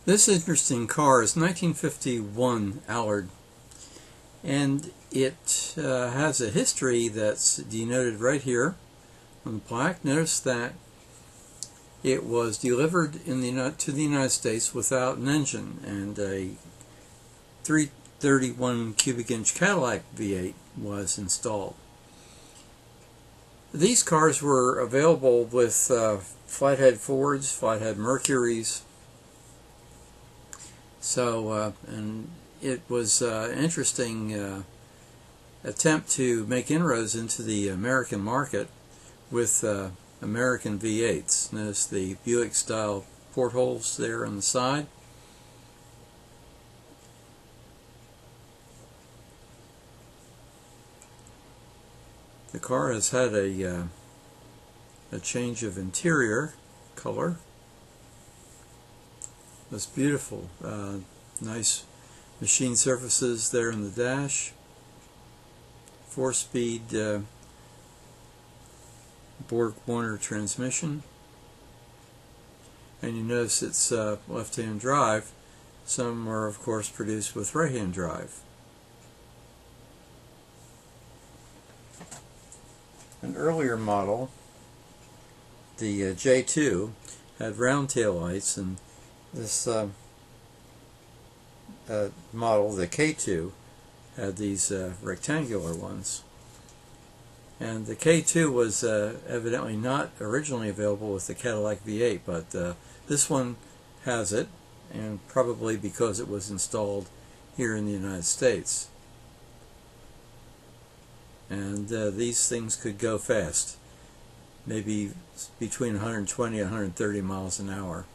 This interesting car is 1951 Allard, and it has a history that's denoted right here on the plaque. Notice that it was delivered to the United States without an engine, and a 331 cubic inch Cadillac V8 was installed. These cars were available with flathead Fords, flathead Mercurys. So, and it was an interesting attempt to make inroads into the American market with American V8s. Notice the Buick-style portholes there on the side. The car has had a change of interior color. That's beautiful. Nice machine surfaces there in the dash. 4-speed Borg-Warner transmission. And you notice it's left-hand drive. Some are, of course, produced with right-hand drive. An earlier model, the J2, had round tail lights, and this model, the K2, had these rectangular ones. And the K2 was evidently not originally available with the Cadillac V8, but this one has it, and probably because it was installed here in the United States. And these things could go fast, maybe between 120 and 130 miles an hour.